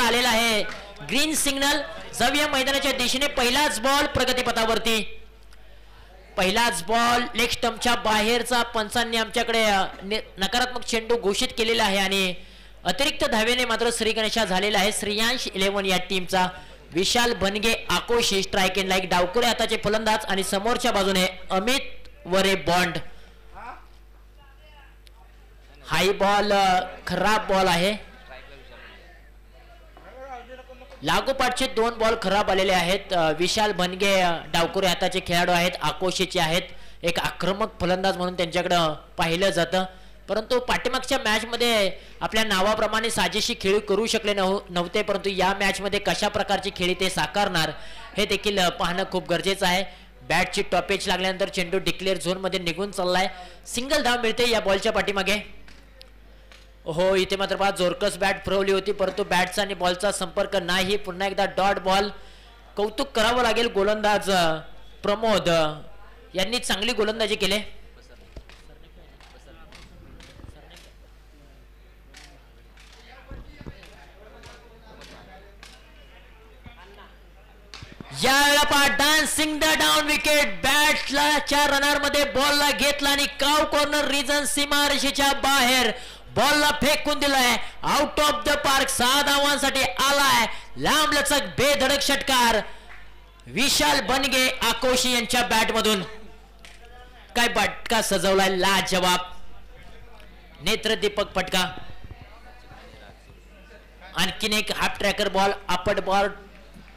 संघाचा आलेला आहे ग्रीन सिग्नल. जाऊया मैदानाच्या दिशेने. पहिलाच बॉल प्रगतीपथावरती. पहिलाच बॉल लेग स्टंपच्या बाहेरचा. पंचांनी आमच्याकडे नकारात्मक चेंडू घोषित केलेला आहे आणि अतिरिक्त धावेने मात्र श्री गणेशा झालेला आहे श्रेयांश 11 या टीमचा. विशाल बनगे आकोशी स्ट्राइक इन लाईक. डावकुळे हाताचे फलंदाज आणि समोरच्या बाजूने अमित वरे बॉन्ड. हाई बॉल खराब बॉल आहे. लागोपाठचे 2 बॉल खराब आलेले आहेत. विशाल बनगे डावकुरे हाताचे खेळाडू आहेत. आकोशीचे आहेत. एक आक्रमक फलंदाज म्हणून त्यांच्याकडे पाहिलं जातं. परंतु पाठीमागच्या मॅच मध्ये आपल्या नावाप्रमाणे साजेशी खेळी करू शकले नव्हते. परंतु या मॅच मध्ये कशा प्रकारची खेळी ते साकारणार हे देखील पाहणं खूप गरजेचं आहे. बॅटची टॉपेज लागल्यानंतर चेंडू डिक्लेअर झोन मध्ये निघून चाललाय. सिंगल धाव मिळते या बॉलच्या पाठीमागे. हो, इथे मात्र पहा जोरकस बॅट फिरवली होती परंतु बॅटचा आणि बॉलचा संपर्क नाही. पुन्हा एकदा डॉट बॉल. कौतुक करावं लागेल गोलंदाज प्रमोद यांनी चांगली गोलंदाजी केली. यावेळेला पहा डान्सिंग द डाऊन विकेट. बॅटला 4 रनर मध्ये बॉलला घेतला आणि काव कॉर्नर रिजन सीमारेषेच्या बाहेर बॉलला फेकून दिलाय. Out of the park. 6 धावांसाठी आलाय. लांब लचक बेधडक षटकार विशाल बनगे आकोशी यांच्या बॅट मधून. काय फटका सजवलाय लाजवाब. नेत्रदीपक फटका. आणखीन एक हाफ ट्रॅकर बॉल आपट बॉल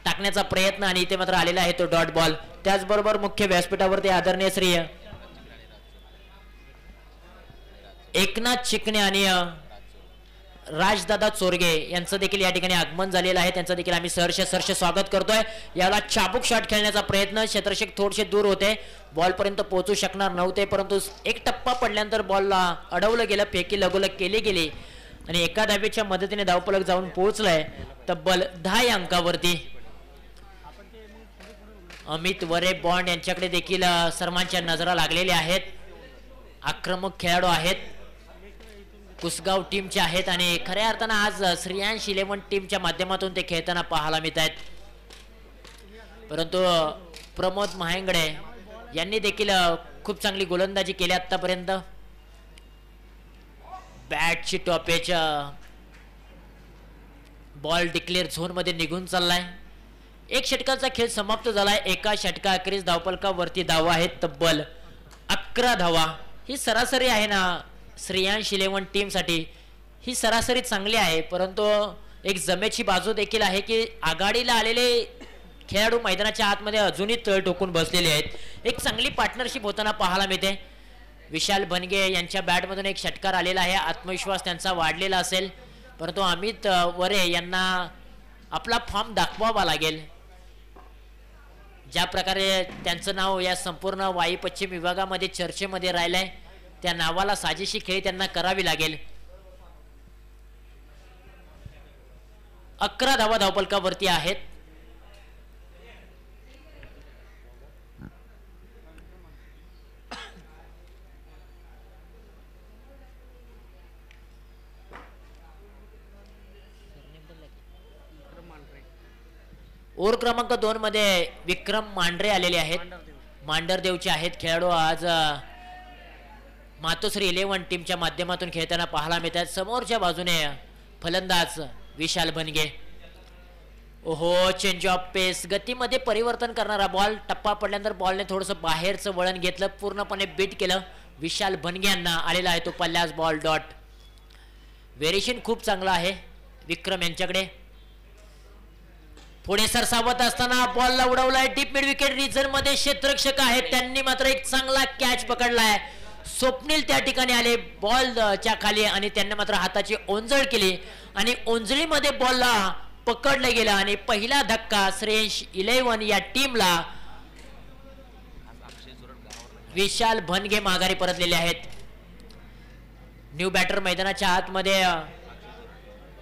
टाकण्याचा प्रयत्न आणि इथे मात्र आलेला आहे तो डॉट बॉल. त्याचबरोबर मुख्य व्यासपीठावरती आदरणीय श्री एकनाथ चिकणे आणि राजदादा चोरगे यांचं देखील या ठिकाणी आगमन झालेलं आहे. त्यांचं देखील आम्ही सहर्ष स्वागत करतोय. याला चाबूक शॉट खेळण्याचा प्रयत्न. क्षेत्ररक्षक थोडेसे दूर होते. बॉल पर्यंत पोहोचू शकणार नव्हते परंतु एक टप्पा पडल्यानंतर बॉलला अडवलं गेलं. फेकी लगोलग केली गेली आणि एका धावेच्या मदतीने धावफलक जाऊन पोहोचलाय तब्बल 10 अंकावरती. अमित वरे बॉन्ड यांच्याकडे देखील सर्वांच्या नजरा लागलेल्या आहेत. आक्रमक खेळाडू आहेत. कुसगाव टीमचे आहेत आणि खऱ्या अर्थानं आज श्रेयांश 11 टीमच्या माध्यमातून ते खेळताना पाहायला मिळत आहेत. परंतु प्रमोद महांगडे यांनी देखील खूप चांगली गोलंदाजी केली आतापर्यंत. बॅटची टॉपेज. बॉल डिक्लेअर झोन मध्ये निघून चाललाय. एक षटकाचा खेळ समाप्त झालाय. एका षटका अखेरीस धावफलकावरती धावा आहेत तब्बल 11 धावा. ही सरासरी आहे ना श्रेयांश 11 टीम साठी. ही सरासरी चांगली आहे परंतु एक जमेची बाजू देखील आहे की आघाडीला आलेले खेळाडू मैदानाच्या आतमध्ये अजूनही तळ ठोकून बसलेले आहेत. एक चांगली पार्टनरशिप होताना पाहायला मिळते. विशाल बनगे यांच्या बॅटमधून एक षटकार आलेला आहे. आत्मविश्वास त्यांचा वाढलेला असेल परंतु अमित वरे यांना आपला फॉर्म दाखवावा लागेल. ज्या प्रकारे त्यांचं नाव या संपूर्ण वाई पश्चिम विभागामध्ये चर्चेमध्ये राहिलंय त्या नावाला साजेशी खेळी त्यांना करावी लागेल. 11 धावा धावफलकावरती आहेत. ओव्हर क्रमांक 2 मध्ये विक्रम मांढरे आलेले आहेत. मांढरदेवचे आहेत खेळाडू. आज मातोश्री 11 टीमच्या माध्यमातून खेळताना पाहायला मिळतात. समोरच्या बाजूने फलंदाज विशाल बनगे. ओहो, चेंज ऑफ पेस. गतीमध्ये परिवर्तन करणारा बॉल. टप्पा पडल्यानंतर बॉलने थोडंसं बाहेरचं वळण घेतलं. पूर्णपणे बीट केलं. विशाल बनगे यांना आलेला आहे तो पल्ल्यास बॉल डॉट. व्हेरिएशन खूप चांगला आहे विक्रम यांच्याकडे. पुढे सरसावत असताना बॉलला उडवलाय डीप मिड विकेट रिजन मध्ये. क्षेत्ररक्षक आहेत त्यांनी मात्र एक चांगला कॅच पकडलाय. स्वप्नील त्या ठिकाणी आले बॉलच्या खाली आणि त्यांनी मात्र हाताची ओंजळ केली आणि ओंजळीमध्ये बॉलला पकडलं गेलं आणि पहिला धक्का श्रेयांश 11 या टीमला. विशाल बनगे माघारी परतलेले आहेत. न्यू बॅटर मैदानाच्या आतमध्ये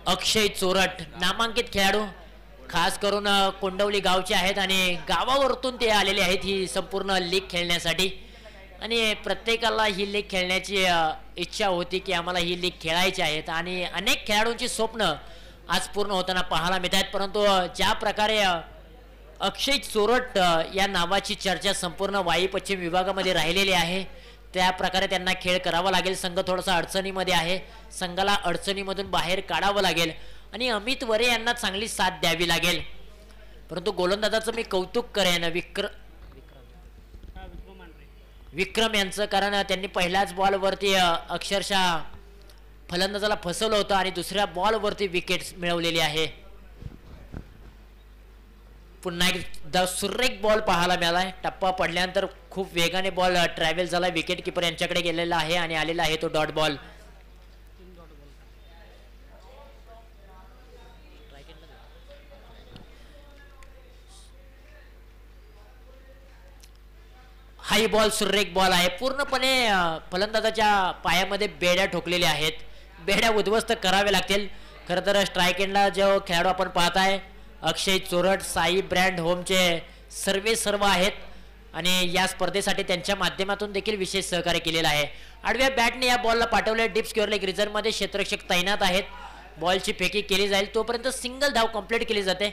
अक्षय चोरट नामांकित खेळाडू खास करून कोंडवली गावचे आहेत आणि गावावरतून ते आलेले आहेत ही संपूर्ण लीग खेळण्यासाठी. आणि प्रत्येकाला ही लीग खेळण्याची इच्छा होती की आम्हाला ही लीग खेळायची आहेत आणि अनेक खेळाडूंची स्वप्न आज पूर्ण होताना पाहायला मिळत आहेत. परंतु ज्या प्रकारे अक्षय चोरट या नावाची चर्चा संपूर्ण वाई पश्चिम विभागामध्ये राहिलेली आहे, त्या प्रकारे त्यांना खेळ करावा लागेल. संघ थोडासा अडचणीमध्ये आहे, संघाला अडचणीमधून बाहेर काढावं लागेल आणि अमित वरे यांना चांगली साथ द्यावी लागेल. परंतु गोलंदाजाचं मी कौतुक करेन विक्रम यांचं, कारण त्यांनी पहिल्याच बॉलवरती अक्षरशः फलंदाजाला फसवलं होतं आणि दुसऱ्या बॉलवरती विकेट मिळवलेली आहे. पुन्हा एकदा सुरेख बॉल पाहायला मिळालाय. टप्पा पडल्यानंतर खूप वेगाने बॉल ट्रॅव्हल झाला, विकेट किपर यांच्याकडे गेलेला आहे आणि आलेला आहे तो डॉट बॉल. हाई बॉल सुरेख बॉल आहे. पूर्णपणे फलंदाजाच्या पायामध्ये बेड्या ठोकलेल्या आहेत, बेड्या उद्ध्वस्त करावे लागतील. खरं तर स्ट्राईक एंडला जो खेळाडू आपण पाहताय अक्षय चोरट, साई ब्रँड होमचे सर्व आहेत आणि या स्पर्धेसाठी त्यांच्या माध्यमातून देखील विशेष सहकार्य केलेलं आहे. आडव्या बॅटने या बॉलला पाठवले. डिप स्क्वेअर लेग रिझर्व्हमध्ये क्षेत्ररक्षक तैनात आहेत. बॉलची फेकी केली जाईल, तोपर्यंत सिंगल धाव कंप्लीट केली जाते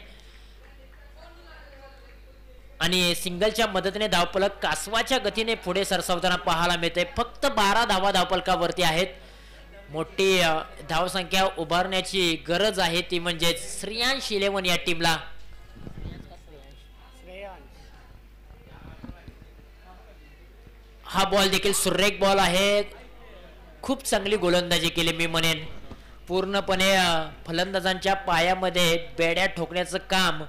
आणि सिंगलच्या मदतीने धावफलक कासवाच्या गतीने पुढे सरसावताना पाहायला मिळते. फक्त 12 धावा धावफलकावरती आहेत. मोठी धावसंख्या उभारण्याची गरज आहे, ती म्हणजे श्रेयांश 11 या टीमला. हा बॉल देखील सुरेख बॉल आहे. खूप चांगली गोलंदाजी केली मी म्हणेन. पूर्णपणे फलंदाजांच्या पायामध्ये बेड्या ठोकण्याचं काम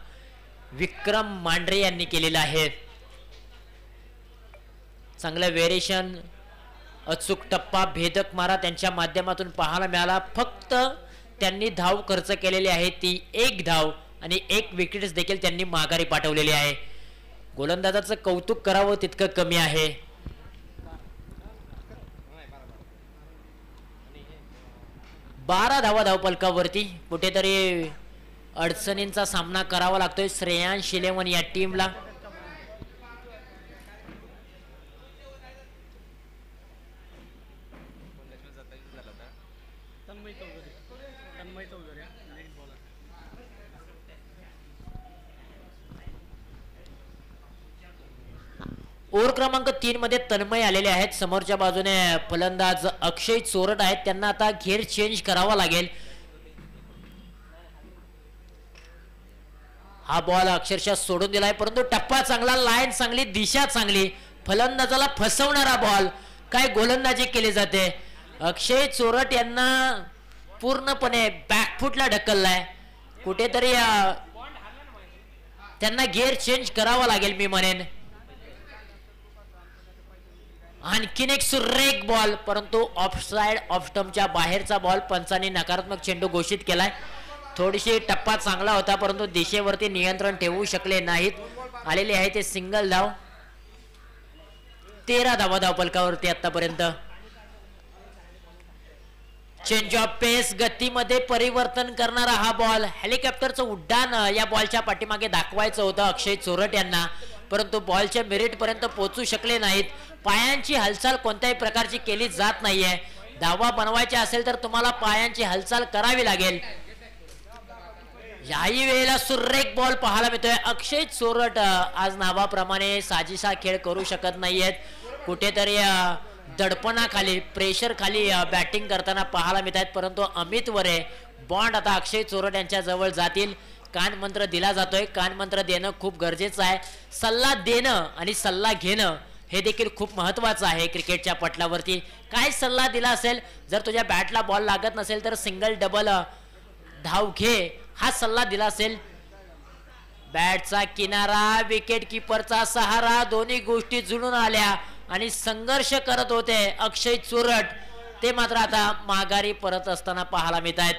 विक्रम मांढरे यांनी केलेलं आहे. चांगलं व्हेरिएशन, अचूक टप्पा, भेदक मारा त्यांच्या माध्यमातून पाहायला मिळाला. फक्त त्यांनी धाव खर्च केलेली आहे ती 1 धाव आणि 1 विकेट्स देखील त्यांनी माघारी पाठवलेली आहे. गोलंदाजाचं कौतुक करावं तितकं कमी आहे. बारा धावा धावफलकावरती. कुठेतरी अडचणींचा सामना करावा लागतोय श्रेयांश 11 या टीमला. ओव्हर क्रमांक 3 मध्ये तन्मय आलेले आहेत. समोरच्या बाजूने फलंदाज अक्षय चोरट आहेत. त्यांना आता घेर चेंज करावा लागेल. हा बॉल अक्षरशः सोडून दिलाय, परंतु टप्पा चांगला, लाईन चांगली, दिशा चांगली. फलंदाजाला फसवणारा बॉल, काय गोलंदाजी केली जाते. अक्षय चोरट यांना पूर्णपणे बॅकफुटला ढकललाय. कुठेतरी त्यांना गिअर चेंज करावा लागेल मी म्हणेन. आणखीन एक सुरेख बॉल, परंतु ऑफसाइड, ऑफ स्टंपच्या बाहेरचा बॉल. पंचांनी नकारात्मक चेंडू घोषित केलाय. थोडीशी टप्पा चांगला होता, परंतु दिशेवरती नियंत्रण ठेवू शकले नाहीत. आलेले आहे ते सिंगल धाव. 13 धावा धावफलकावरती आतापर्यंत. चेंज ऑफ पेस, गतीमध्ये परिवर्तन करणारा हा बॉल. हेलिकॉप्टरचं उड्डाण या बॉलच्या पाठीमागे दाखवायचं होतं अक्षय चोरट यांना, परंतु बॉलच्या मेरिट पर्यंत पोहोचू शकले नाहीत. पायांची हालचाल कोणत्याही प्रकारची केली जात नाहीये. धावा बनवायची असेल तर तुम्हाला पायांची हालचाल करावी लागेल. याही वेळेला सुरेख बॉल पाहायला मिळतोय. अक्षय चोरट आज नावाप्रमाणे साजिसा खेळ करू शकत नाहीयेत. कुठेतरी दडपणाखाली, प्रेशर खाली बॅटिंग करताना पाहायला मिळत आहेत. परंतु अमित वरे, बॉन्ड आता अक्षय चोरट यांच्या जवळ जातील. कान मंत्र दिला जातोय. कान मंत्र देणं खूप गरजेचं आहे. सल्ला देणं आणि सल्ला घेणं हे देखील खूप महत्वाचं आहे क्रिकेटच्या पटलावरती. काय सल्ला दिला असेल, जर तुझ्या बॅटला बॉल लागत नसेल तर सिंगल डबल धाव घे, हा सल्ला दिला असेल. बॅटचा किनारा, विकेट किपरचा सहारा, दोन्ही गोष्टी जुळून आल्या आणि संघर्ष करत होते अक्षय चोरट. ते मात्र आता माघारी परत असताना पाहायला मिळत आहेत.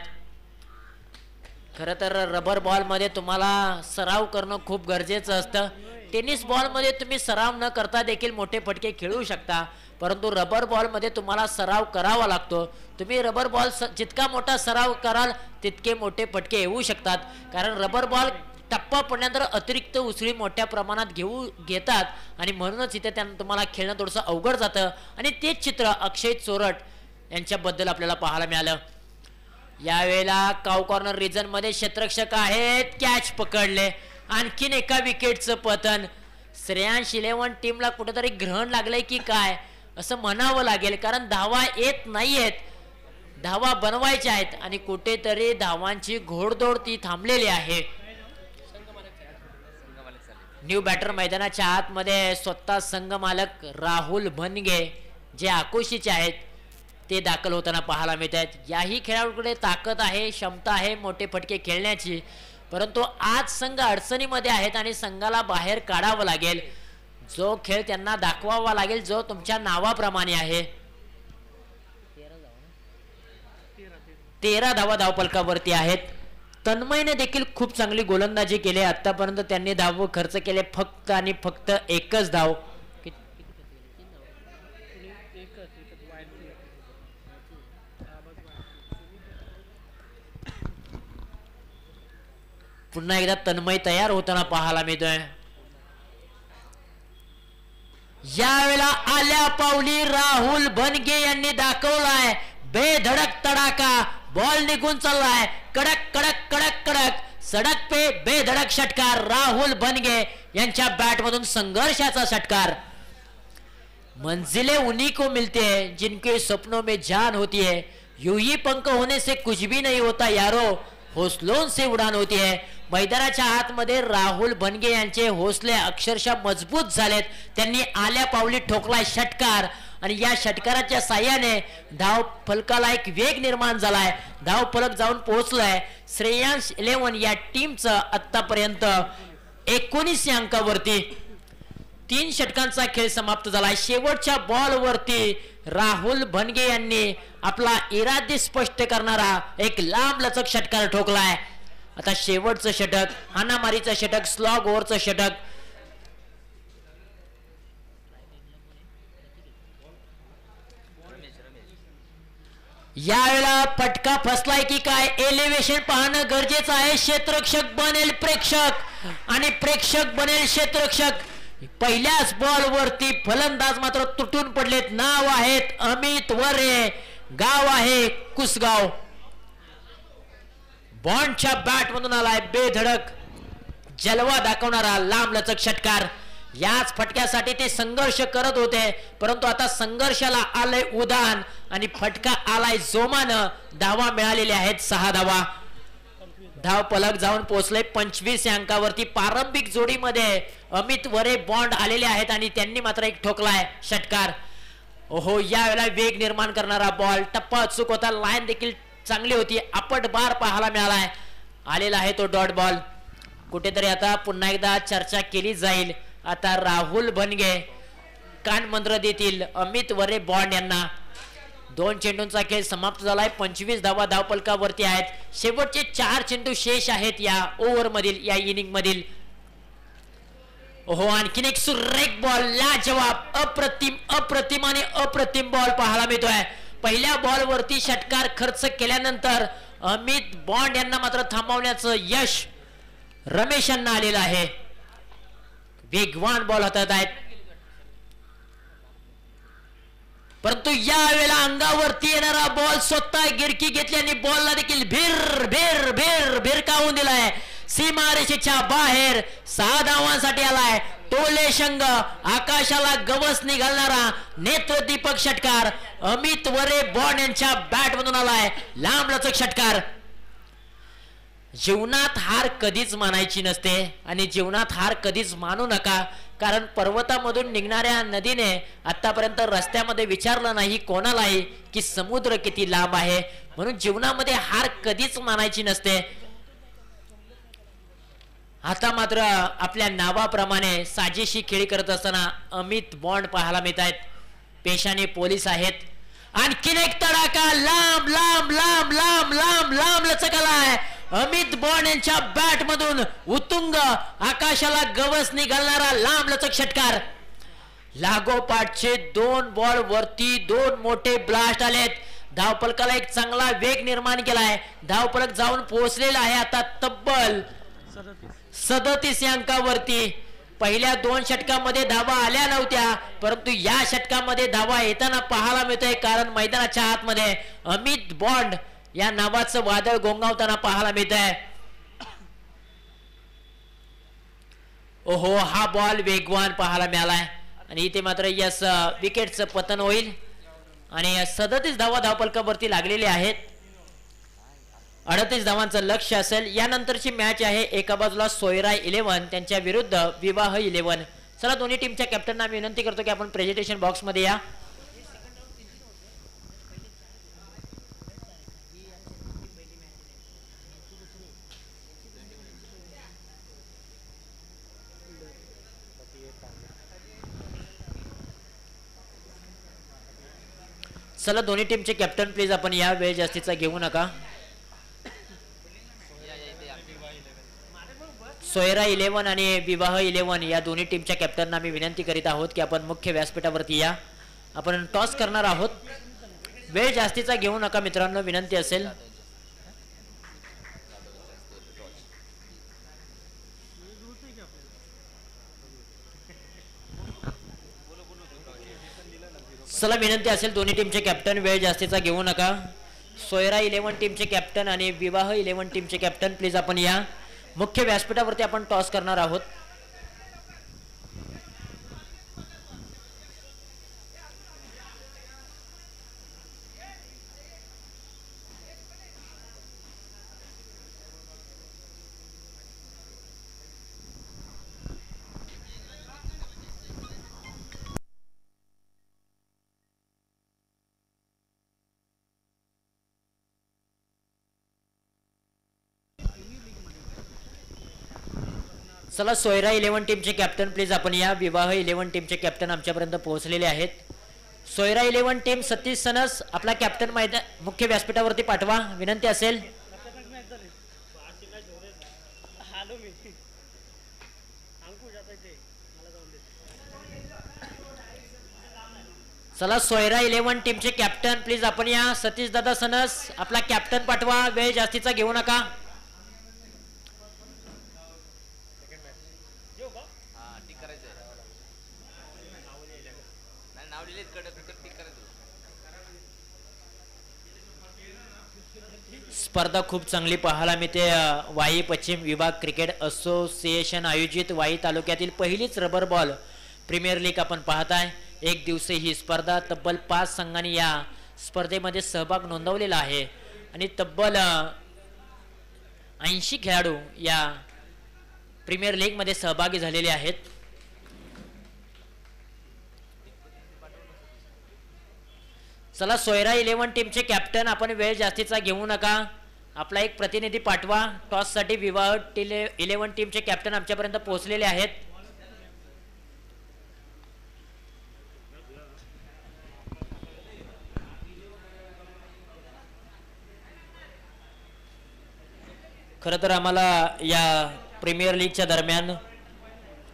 खरं तर रबर बॉल मध्ये तुम्हाला सराव करणं खूप गरजेचं असतं. टेनिस बॉल मध्ये तुम्ही सराव न करता देखील मोठे फटके खेळू शकता, परंतु रबर बॉल मध्ये तुम्हाला सराव करावा लागतो. तुम्ही रबर बॉल जितका मोठा सराव कराल तितके मोठे फटके येऊ शकतात, कारण रबर बॉल टप्पा पडल्यानंतर अतिरिक्त उसळी मोठ्या प्रमाणात घेतात आणि म्हणूनच इथे त्यांना तुम्हाला खेळणं थोडंसं अवघड जातं. आणि तेच चित्र अक्षय चोरट यांच्याबद्दल आपल्याला पाहायला मिळालं. यावेळेला काऊ कॉर्नर रिजन मध्ये क्षेत्ररक्षक आहेत, कॅच पकडले. आणखीन एका विकेटचं पतन. श्रेयांश 11 टीमला कुठेतरी ग्रहण लागलंय की काय असं म्हणावं लागेल, कारण धावा येत नाहीयेत, धावा बनवायच्या आहेत आणि कुठेतरी धावांची घोडदौड ती थांबलेली आहे. न्यू बॅटर मैदानाच्या आतमध्ये स्वतः संघ मालक राहुल भनगे जे आकुशीचे आहेत ते दाखल होताना पाहायला मिळत आहेत. याही खेळाडूकडे ताकद आहे, क्षमता आहे मोठे फटके खेळण्याची, परंतु आज संघ अडचणीमध्ये आहेत आणि संघाला बाहेर काढावं लागेल. जो खेळ त्यांना दाखवावा लागेल जो तुमच्या नावाप्रमाणे आहे. 13 धावा धावपलकावरती आहेत. तन्मयने देखील खूप चांगली गोलंदाजी केली. आतापर्यंत त्यांनी धाव खर्च केले फक्त आणि फक्त एकच धाव. पुन्हा एकदा तन्मय तयार होताना पाहायला मिळतोय. यावेळेला आल्या पावली राहुल भनगे यांनी दाखवलाय बेधडक तडाका. बॉल निघून चाललाय, कडक कडक कडक कडक, सडक पे बेधडक षटकार. राहुल भनगे यांच्या बॅट मधून संघर्षाचा षटकार. मंजिलें उन्हीं को मिलते हैं जिनके सपनों में जान होती है. यूं ही पंख होने से कुछ भी नहीं होता यारो, हौसलों से उडान होती है. मैदानाच्या आतमध्ये राहुल भनगे यांचे हौसले अक्षरशः मजबूत झालेत. त्यांनी आल्या पावली ठोकलाय षटकार आणि या षटकाराच्या साह्याने धाव फलकाला एक वेग निर्माण झालाय. धाव फलक जाऊन पोहोचलाय. श्रेयांश 11 या टीमचं आतापर्यंत 19 अंकावरती. 3 षटकांचा खेळ समाप्त झालाय. शेवटच्या बॉल वरती राहुल भनगे यांनी आपला इरादे स्पष्ट करणारा एक लांब लचक षटकार ठोकलाय. आता शेवटचं षटक, हाणामारीचं षटक, स्लॉग ओव्हरचं षटक. यावेळेला फटका फसलाय की काय एलिव्हेशन पाहणं गरजेचं आहे. क्षेत्ररक्षक बनेल प्रेक्षक आणि प्रेक्षक बनेल क्षेत्ररक्षक. पहिल्याच बॉल वरती फलंदाज मात्र तुटून पडलेत. नाव आहेत अमित वरे, गाव आहे कुसगाव. बॉन्डच्या बॅट मधून आलाय बेधडक जलवा दाखवणारा लांब लचक षटकार. याच फटक्यासाठी ते संघर्ष करत होते, परंतु आता संघर्षाला आलंय उदान आणि फटका आलाय जोमानं. धावा मिळालेल्या आहेत 6 धावा. धाव पलक जाऊन पोहोचले 25 या अंकावरती. प्रारंभिक जोडीमध्ये अमित वरे बॉन्ड आलेले आहेत आणि त्यांनी मात्र एक ठोकलाय षटकार. ओहो, यावेळेला वेग निर्माण करणारा बॉल. टप्पा चूक होता, लाईन देखील चांगली होती. आपट बार पाहायला मिळालाय. आलेला आहे तो डॉट बॉल. कुठेतरी आता पुन्हा एकदा चर्चा केली जाईल. आता राहुल भनगे कानमंत्र देतील अमित वरे बॉन्ड यांना. 2 चेंडूंचा खेळ समाप्त झालाय. 25 धावा धावपलकावरती आहेत. शेवटचे 4 चेंडू शेष आहेत या ओव्हर मधील, या इनिंग मधील. ओहो, आणखीन एक सुरेख बॉल, लाजवाब, अप्रतिम अप्रतिम आणि अप्रतिम बॉल पाहायला मिळतोय. पहिल्या बॉल वरती षटकार खर्च केल्यानंतर अमित बॉन्ड यांना मात्र थांबवण्याचं यश रमेश यांना आलेलं आहे. वेगवान बॉल हातात आहेत, परंतु या वेळेला अंगावरती येणारा बॉल स्वतः गिरकी घेतली आणि बॉलला देखील भिर भिर भिर भिरकावून दिलाय. सीमारेषेच्या बाहेर 6 धावांसाठी आलाय. टोले संघ आकाशाला गवस निघालणारा नेत्रदीपक षटकार अमित वरे बॉन्ड यांच्या बॅट मधून आलाय. लांब लचक षटकार. जीवनात हार कधीच मानायची नसते आणि जीवनात हार कधीच मानू नका, कारण पर्वतामधून निघणाऱ्या नदीने आतापर्यंत रस्त्यामध्ये विचारलं नाही कोणालाही की समुद्र किती लांब आहे. म्हणून जीवनामध्ये हार कधीच मानायची नसते. आता मात्र आपल्या नावाप्रमाणे साजेशी खेळी करत असताना अमित बॉन्ड पाहायला मिळत आहेत. पेशाने पोलीस आहेत. आणखीन एक तडाखा, लांब लांब लांब लांब लांब लांब लचकलाय. अमित बॉन्ड यांच्या बॅट मधून उत्तुंग आकाशाला गवस निघालणारा लांब लचक षटकार. लागोपाठचे 2 बॉल वरती 2 मोठे ब्लास्ट आलेत. धावपलकाला एक चांगला वेग निर्माण केलाय. धावपलक जाऊन पोहोचलेला आहे आता तब्बल 37 अंकावरती. पहिल्या 2 षटकामध्ये धावा आल्या नव्हत्या, परंतु या षटकामध्ये धावा येताना पाहायला मिळतोय, कारण मैदानाच्या आतमध्ये अमित बॉन्ड या नावाचं वादळ गोंगावताना पाहायला मिळत आहे. ओहो, हा बॉल वेगवान पाहायला मिळालाय आणि इथे मात्र यस विकेटचं पतन होईल आणि 37 धावा धावपलकावरती लागलेले आहेत. 38 धावांचं लक्ष असेल. यानंतरची मॅच आहे एका बाजूला सोयरा 11 त्यांच्या विरुद्ध विवाह 11. चला दोन्ही टीमच्या कॅप्टनना विनंती करतो की आपण प्रेझेंटेशन बॉक्स मध्ये या. चला दोन्ही टीमचे कॅप्टन प्लीज आपण या, वेळ जास्तीचा घेऊ नका. सोयरा 11 आणि विवाह 11 या दोन्ही टीमच्या कॅप्टनना मी विनंती करीत आहोत की आपण मुख्य व्यासपीठावरती या. आपण टॉस करणार आहोत. वेळ जास्तीचा घेऊ नका मित्रांनो, विनंती असेल. चला विनंती असेल दोन्ही टीमचे कॅप्टन वेळ जास्तीचा घेऊ नका. सोयरा 11 टीमचे कॅप्टन आणि विवाह 11 टीमचे कॅप्टन प्लीज आपण या. मुख्य व्यासपीठावरती आपण टॉस करणार आहोत. चला सोयरा 11 टीमचे कॅप्टन प्लीज आपण या. विवाह 11 टीमचे कॅप्टन आमच्यापर्यंत पोहोचलेले आहेत. सोयरा 11 टीम सतीश सनस आपला कॅप्टन मुख्य व्यासपीठावरती पाठवा, विनंती असेल. चला सोयरा 11 टीमचे कॅप्टन प्लीज आपण या. सतीश दादा सनस आपला कॅप्टन पाठवा, वेळ जास्तीचा घेऊ नका. स्पर्धा खूप चांगली पाहायला मिळते. वाई पश्चिम विभाग क्रिकेट असोसिएशन आयोजित वाई तालुक्यातील पहिलीच रबर बॉल प्रीमियर लीग आपण पाहताय. एक दिवसीय ही स्पर्धा. तब्बल 5 संघांनी या स्पर्धेमध्ये सहभाग नोंदवलेला आहे आणि तब्बल 80 खेळाडू या प्रीमियर लीग मध्ये सहभागी झालेले आहेत. चला सोयरा 11 टीमचे कॅप्टन आपण वेळ जास्तीचा घेऊ नका. आपला एक प्रतिनिधी पाठवा टॉस साठी. विवाह 11 टीमचे कॅप्टन आमच्यापर्यंत पोहोचलेले आहेत. खरं तर आम्हाला या प्रीमियर लीगच्या दरम्यान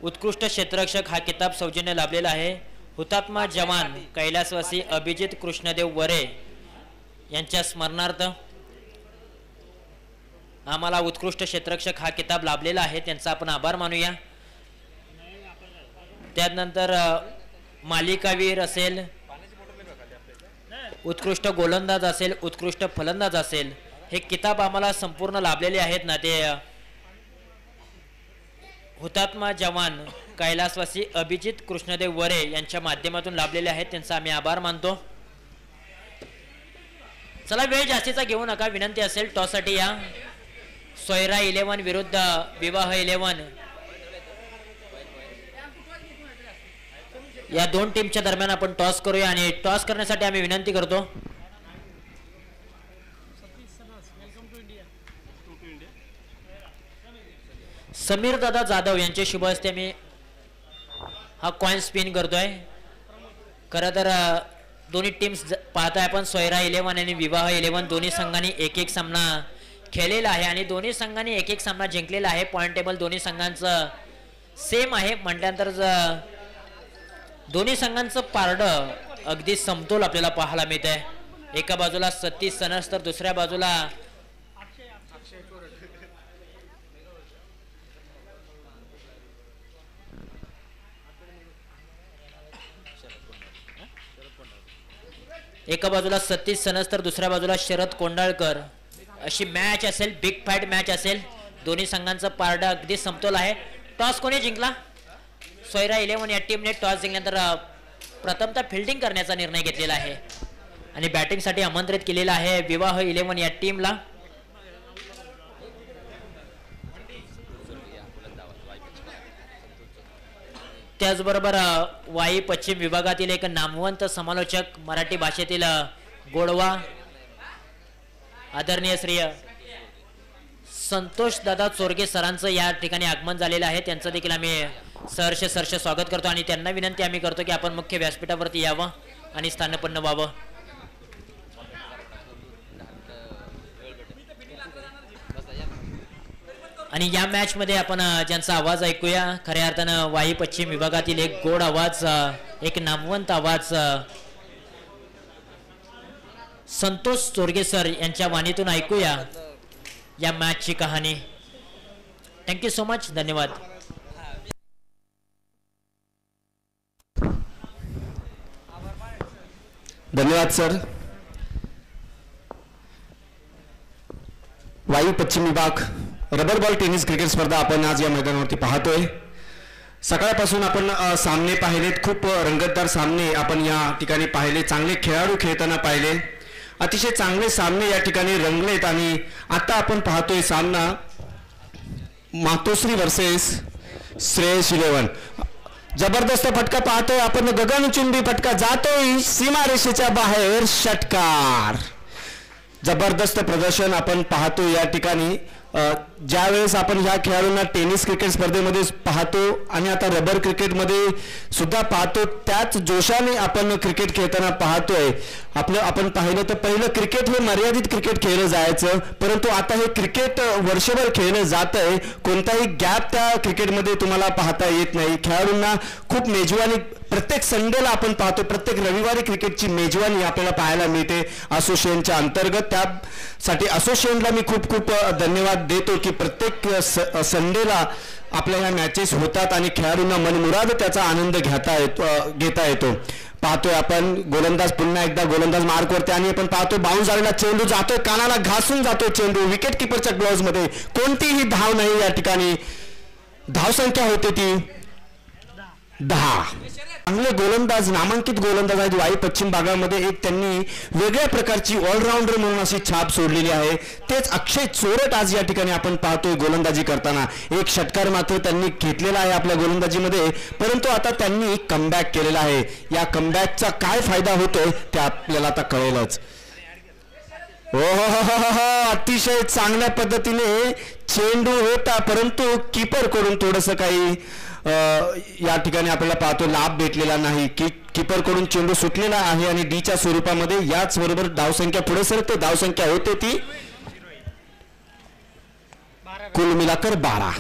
उत्कृष्ट क्षेत्ररक्षक हा किताब सौजन्य लाभलेला आहे. हुतात्मा जवान कैलासवासी अभिजित कृष्णदेव वरे यांच्या स्मरणार्थ आम्हाला उत्कृष्ट क्षेत्ररक्षक हा किताब लाभलेला आहे. त्यांचा आपण आभार मानूया. त्यानंतर मालिकावीर असेल, उत्कृष्ट गोलंदाज असेल, उत्कृष्ट फलंदाज असेल, हे किताब आम्हाला संपूर्ण लाभलेले आहेत ना. ते हुतात्मा जवान कैलासवासी अभिजित कृष्णदेव वरे यांच्या माध्यमातून लाभलेले आहेत. त्यांचा आम्ही आभार मानतो. चला वेळ जास्तीचा घेऊ नका, विनंती असेल टॉस साठी या. सोयरा 11 विरुद्ध विवाह 11 या दोन टीमच्या दरम्यान आपण टॉस करूया आणि टॉस करण्यासाठी आम्ही विनंती करतो. समीर दादा जाधव यांचे शुभ हस्ते मी हा कॉइन स्पिन करतोय. खरं तर दोन्ही टीम्स पाहताय आपण. सोयरा 11 आणि विवाह 11 दोन्ही संघांनी एक एक सामना खेळलेला आहे आणि दोन्ही संघांनी एक एक सामना जिंकलेला आहे. पॉइंट टेबल दोन्ही संघांचं सेम आहे म्हटल्यानंतर दोन्ही संघांचं पारड अगदी समतोल आपल्याला पाहायला मिळत आहे. एका बाजूला सतीश सनस तर दुसऱ्या बाजूला एका बाजूला सतीश सनस तर दुसऱ्या बाजूला शरद कोंडाळकर. अशी मॅच असेल, बिग फाईट मॅच असेल. दोन्ही संघांचं पारडं अगदी समतोल आहे. टॉस कोणी जिंकला? सोयरा 11 या टीमने टॉस जिंकल्यानंतर प्रथमतः फिल्डिंग करण्याचा निर्णय घेतलेला आहे आणि बॅटिंगसाठी आमंत्रित केलेला आहे विवाह 11 या टीमला. त्याचबरोबर वाई पश्चिम विभागातील एक नामवंत समालोचक, मराठी भाषेतील गोडवा आदरणीय श्री संतोष दादा चोरगे सरांचं या ठिकाणी आगमन झालेलं आहे. त्यांचं देखील आम्ही सहर्ष स्वागत करतो आणि त्यांना विनंती आम्ही करतो की आपण मुख्य व्यासपीठावरती यावं आणि स्थानपन्न व्हावं. आणि या मॅच मध्ये आपण ज्यांचा आवाज ऐकूया, खऱ्या अर्थानं वाई पश्चिम विभागातील एक गोड आवाज, एक नामवंत आवाज संतोष चोरगे सर यांच्या वाणीतून ऐकूया या मॅचची कहाणी. Thank you so much. धन्यवाद. धन्यवाद सर. वाई पश्चिम विभाग रबर बॉल टेनिस क्रिकेट स्पर्धा आपण आज या मैदानावरती पाहतोय. सकाळपासून आपण सामने पाहिलेत, खूप रंगतदार सामने आपण या ठिकाणी पाहिले, चांगले खेळाडू खेळताना पाहिले, अतिशय चांगले सामने या ठिकाणी रंगलेत. आणि आता आपण पाहतोय सामना मातोश्री वर्सेस श्रेयस 11. जबरदस्त फटका पाहतोय आपण, गगनचुंबी फटका जातोय सीमारेषेच्या बाहेर, षटकार. जबरदस्त प्रदर्शन आपण पाहतो या ठिकाणी. ज्यावेळेस आपण ह्या खेळाडूंना टेनिस क्रिकेट स्पर्धेमध्ये पाहतो आणि आता रबर क्रिकेटमध्ये सुद्धा पाहतो, त्याच जोशाने आपण क्रिकेट खेळताना पाहतोय. आपण पाहिलं तर पहिलं क्रिकेट हे मर्यादित क्रिकेट खेळलं जायचं, परंतु आता हे क्रिकेट वर्षभर खेळलं जात आहे. कोणताही गॅप त्या क्रिकेटमध्ये तुम्हाला पाहता येत नाही. खेळाडूंना खूप मेजवानी प्रत्येक संडेला आपण पाहतो, प्रत्येक रविवारी क्रिकेटची मेजवानी आपल्याला पाहायला मिळते असोसिएशनच्या अंतर्गत. त्यासाठी असोसिएशनला मी खूप खूप धन्यवाद देतो की प्रत्येक संडेला आपल्या ह्या मॅचेस होतात आणि खेळाडूंना मनमुराद त्याचा आनंद घेता येतो. पाहतोय आपण गोलंदाज पुन्हा एकदा गोलंदाज मार्कवरती आणि आपण पाहतो बाउन्स झालेला चेंडू जातोय, कानाला घासून जातोय चेंडू. विकेट किपरच्या ग्लोव्ज मध्ये कोणतीही धाव नाही या ठिकाणी. धावसंख्या होते ती 10. चांगले गोलंदाज, नामांकित गोलंदाज आहेत वाई पश्चिम भागामध्ये. एक त्यांनी वेगळ्या प्रकारची ऑलराऊंडर म्हणून अशी छाप सोडलेली आहे. तेच अक्षय चोरट आज या ठिकाणी आपण पाहतोय गोलंदाजी करताना. एक षटकार मात्र त्यांनी घेतलेला आहे आपल्या गोलंदाजीमध्ये, परंतु आता त्यांनी कमबॅक केलेला आहे. या कमबॅकचा काय फायदा होतोय ते आपल्याला आता कळेलच. अतिशय चांगल्या पद्धतीने चेंडू होता, परंतु कीपर कडून थोडंसं काही या ठिकाणी आपल्याला पाहतो लाभ भेटलेला नाही. कीपर कडून चेंडू सुटलेला आहे आणि डीच्या स्वरूपामध्ये. याच बरोबर धावसंख्या पुढे सरकते. धावसंख्या होते ती कुल मिलाकर 12.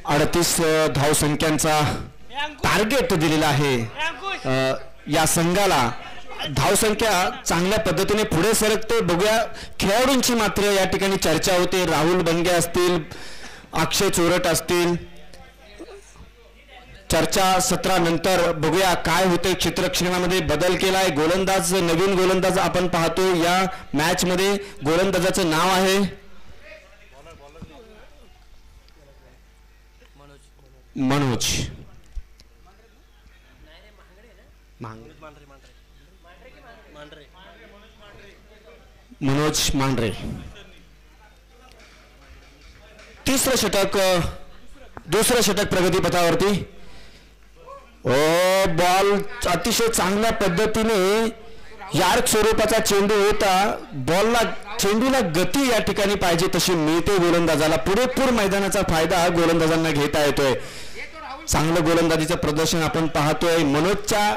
अडतीस धावसंख्यांचा टार्गेट दिलेला आहे या संघाला. धावसंख्या चांगल्या पद्धतीने पुढे सरकते. बघूया खेळाडूंची मात्र या ठिकाणी चर्चा होते. राहुल बनगे असतील, अक्षय चोरट असतील. चर्चा सत्रानंतर बघूया काय होते. क्षेत्ररक्षणामध्ये बदल केलाय. गोलंदाज, नवीन गोलंदाज आपण पाहतो या मॅच मध्ये. गोलंदाजाचं नाव आहे मनोज मनोज मांढरे. तिसरं षटक, दुसरं षटक प्रगतीपथावरती. बॉल अतिशय चांगल्या पद्धतीने यार्क स्वरूपाचा चेंडू होता. बॉलला, चेंडूला गती या ठिकाणी पाहिजे तशी मिळते गोलंदाजाला. पुरेपूर मैदानाचा फायदा गोलंदाजांना घेता येतोय. चांगलं गोलंदाजीचं प्रदर्शन आपण पाहतोय. मनोजच्या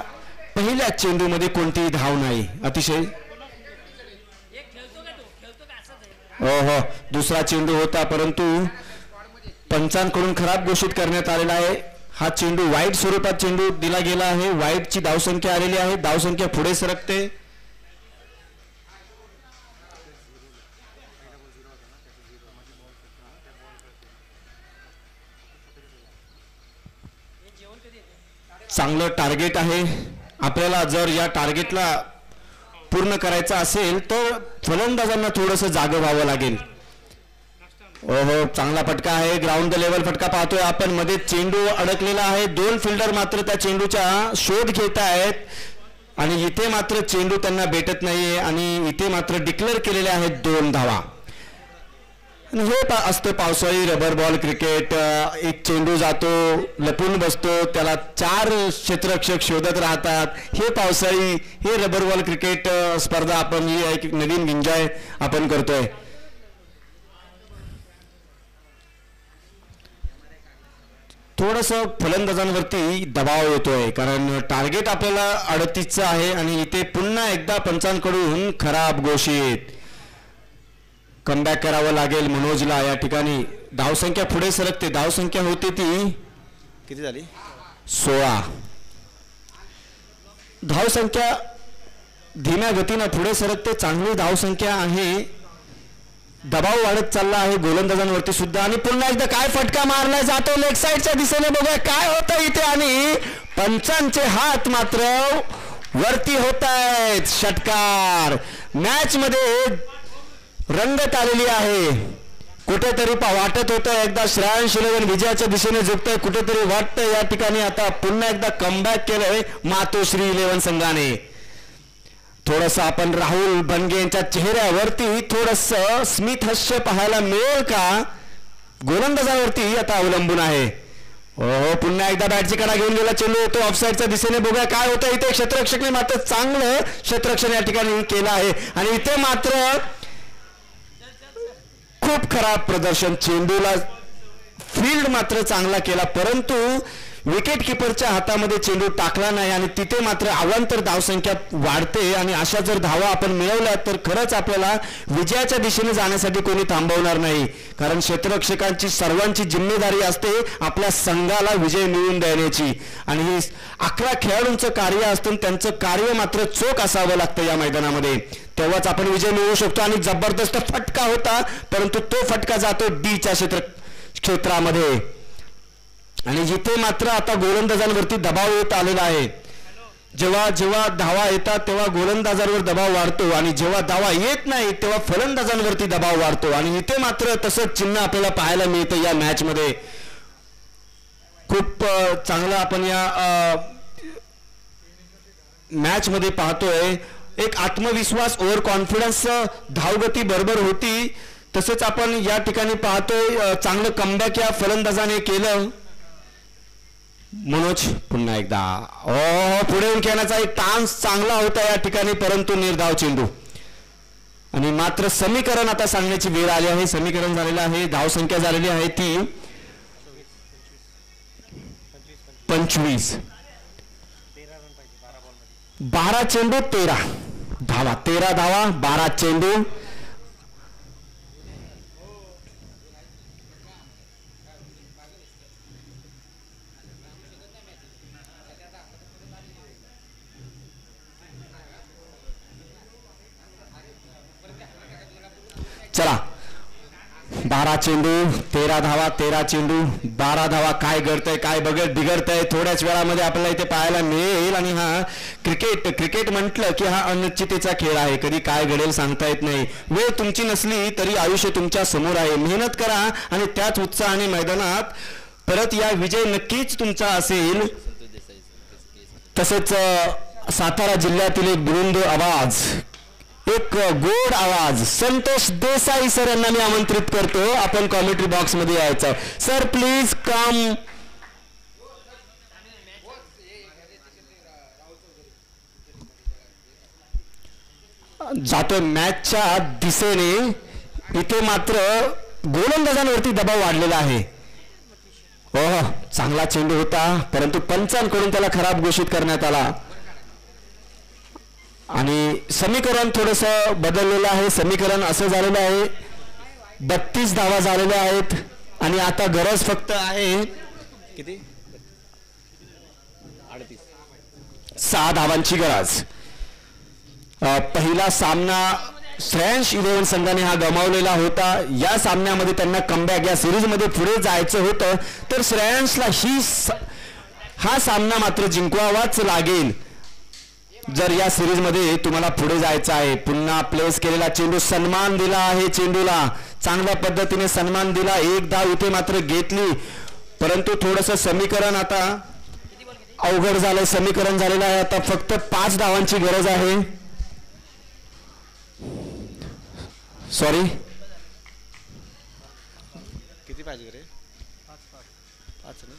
पहिल्या चेंडूमध्ये कोणतीही धाव नाही. अतिशय दुसरा चेंडू होता, परंतु पंचांकडून खराब घोषित करण्यात आलेला आहे. हा चेंडू वाईट स्वरूपात चेंडू दिला गेला आहे. वाईटची धावसंख्या आलेली आहे. धावसंख्या पुढे सरकते. चांगलं टार्गेट आहे आपल्याला. जर या टार्गेटला पूर्ण करायचं असेल तर फलंदाजांना थोडंसं जागं व्हावं लागेल. ओहो, चांगला फटका आहे. ग्राउंड द लेवल फटका पाहतोय आपण. मध्ये चेंडू अडकलेला आहे. 2 फिल्डर मात्र त्या चेंडूचा शोध घेत आहेत आणि इथे मात्र चेंडू त्यांना भेटत नाहीये आणि इथे मात्र डिक्लेअर केलेले आहेत 2 धावा. हे असतं पावसाळी रबर बॉल क्रिकेट. एक चेंडू जातो, लपून बसतो, त्याला 4 क्षेत्ररक्षक शोधत राहतात. हे पावसाळी, हे रबर बॉल क्रिकेट स्पर्धा आपण ही एक नवीन एन्जॉय आपण करतोय. थोडंसं फलंदाजांवरती दबाव येतोय कारण टार्गेट आपल्याला 38चं आहे आणि इथे पुन्हा एकदा पंचांकडून खराब घोषित. कमबॅक करावं लागेल मनोजला. या ठिकाणी धावसंख्या पुढे सरकते. धावसंख्या होती ती किती झाली? 16. धावसंख्या धीम्या गतीनं पुढे सरकते. चांगली धावसंख्या आहे. दबाव वाढत चालला आहे गोलंदाजांवरती सुद्धा. आणि पुन्हा एकदा काय फटका मारला जातो लेग साईडच्या दिशेने. बघूया काय होतं इथे. आणि पंचांचे हात मात्र वरती होत आहेत. षटकार. मॅच मध्ये रंगत आलेली आहे. कुठेतरी वाटत होतं एकदा श्रेयांश इलेव्हन विजयाच्या दिशेने झुकतंय. कुठेतरी वाटतं या ठिकाणी आता पुन्हा एकदा कमबॅक केलंय मातोश्री इलेव्हन संघाने. थोडंसं आपण राहुल बनगे यांच्या चेहऱ्यावरती थोडंसं स्मित हास्य पाहायला मिळेल का? गोलंदाजावरती आता अवलंबून आहे. हो, पुन्हा एकदा बॅटची कडा घेऊन गेला चेंडू येतो ऑफसाईडच्या दिशेने. बघूया काय होतं इथे. क्षेत्ररक्षकने मात्र चांगलं क्षेत्ररक्षण या ठिकाणी केलं आहे आणि इथे मात्र खूप खराब प्रदर्शन. चेंडूला फील्ड मात्र चांगला केला परंतु विकेट किपरच्या हातामध्ये चेंडू टाकला नाही आणि तिथे मात्र अवांतर धावसंख्या वाढते. आणि अशा जर धावा आपण मिळवल्या तर खरंच आपल्याला विजयाच्या दिशेने जाण्यासाठी कोणी थांबवणार नाही. कारण क्षेत्ररक्षकांची सर्वांची जिम्मेदारी असते आपल्या संघाला विजय मिळवून देण्याची. आणि 11 खेळाडूंचं कार्य असतं. त्यांचं कार्य मात्र चोख असावं लागतं या मैदानामध्ये. तेव्हाच आपण विजय मिळवू शकतो. आणि जबरदस्त फटका होता परंतु तो फटका जातो डीच्या क्षेत्रामध्ये. आणि जिथे मात्र आता गोलंदाजांवरती दबाव येत आलेला आहे. जेव्हा जेव्हा धावा येतात तेव्हा गोलंदाजांवर दबाव वाढतो आणि जेव्हा धावा येत नाही तेव्हा फलंदाजांवरती दबाव वाढतो. आणि इथे मात्र तसंच चिन्ह आपल्याला पाहायला मिळतं या मॅच मध्ये. खूप चांगलं आपण या मॅच मध्ये पाहतोय. एक आत्मविश्वास, ओव्हर कॉन्फिडन्स, धावगती बरोबर होती. तसेच आपण या ठिकाणी पाहतोय चांगलं कमबॅक या फलंदाजाने केलं. मनोज पुन्हा एकदा पुढे येऊन खेळण्याचा एक चान्स चांगला होता या ठिकाणी परंतु निर्धाव चेंडू. आणि मात्र समीकरण आता सांगण्याची वेळ आली आहे. समीकरण झालेलं आहे. धावसंख्या झालेली आहे ती 25. 12 चेंडू 13 धावा. 13 धावा 12 चेंडू. चला 12 चेंडू 13 धावा 13 चेंडू 12 धावा. काय घडतंय काय बिघडतंय थोड्याच वेळामध्ये आपल्याला इथे पाहायला मिळेल. आणि हा क्रिकेट म्हटलं की हा अनिश्चिततेचा खेळ आहे. कधी काय घडेल सांगता येत नाही. वेळ तुमची नसली तरी आयुष्य तुमच्या समोर आहे. मेहनत करा आणि त्याच उत्साहाने मैदानात परत या. विजय नक्कीच तुमचा असेल. तसेच सातारा जिल्ह्यातील एक बुलंद आवाज, एक गोड आवाज संतोष देसाई सर यांना मी आमंत्रित करतो. आपण कॉमेंट्री बॉक्स मध्ये यायचं. Sir please come. जातोय मॅचच्या दिशेने. इथे मात्र गोलंदाजांवरती दबाव वाढलेला आहे. ओह, चांगला चेंडू होता परंतु पंचांकडून त्याला खराब घोषित करण्यात आला. आणि समीकरण थोडंसं बदललेलं आहे. समीकरण असं झालेलं आहे 32 धावा झालेल्या आहेत आणि आता गरज फक्त आहे किती 6 धावांची गरज. पहिला सामना श्रेयांश इलेव्हन संघाने हा गमावलेला होता. या सामन्यामध्ये त्यांना कमबॅक या सिरीज मध्ये पुढे जायचं होतं तर श्रेयांशला हा सामना मात्र जिंकवावाच लागेल जर या सिरीज मध्ये तुम्हाला पुढे जायचं आहे. पुन्हा प्लेस केलेला चेंडू, सन्मान दिला आहे चेंडूला, चांगल्या पद्धतीने सन्मान दिला. एक धाव इथे मात्र घेतली, परंतु थोडस समीकरण आता अवघड झालंय. समीकरण झालेलं आहे, आता फक्त 5 धावांची गरज आहे. सॉरी, किती पाहिजे रे? 5 ना.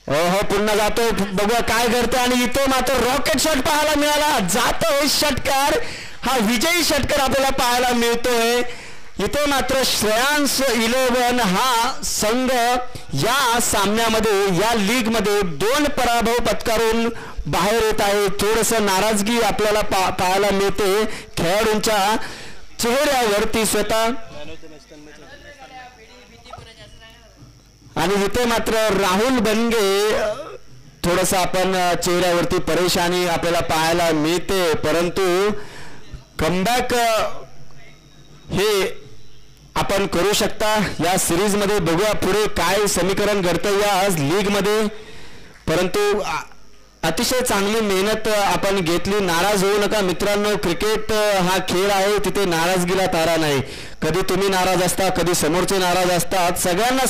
हो पुन्हा जातो, बघूया काय करते. आणि इथे मात्र रॉकेट शॉट पाहायला मिळाला, जातोय षटकार. हा विजयी षटकार आपल्याला पाहायला मिळतोय. इथे मात्र श्रेयांश 11 हा संघ या सामन्यामध्ये, या लीग मध्ये 2 पराभव पत्करून बाहेर येत आहे. थोडस नाराजगी आपल्याला पाहायला मिळते खेळाडूंच्या चेहऱ्यावरती स्वतः. आणि इथे मात्र राहुल बनगे थोडस आपण चेहऱ्यावरती परेशानी आपल्याला पाहायला मिळते, परंतु कमबॅक हे आपण करू शकता या सिरीज मध्ये. बघूया पुढे काय समीकरण घडतं या लीग मध्ये, परंतु अतिशय चांगली मेहनत आपण घेतली. नाराज होऊ नका मित्रांनो, क्रिकेट हा खेळ आहे, तिथे नाराजगीला तारा नाही. कधी तुम्ही नाराज असता, कधी समोरचे नाराज असतात, सगळ्यांना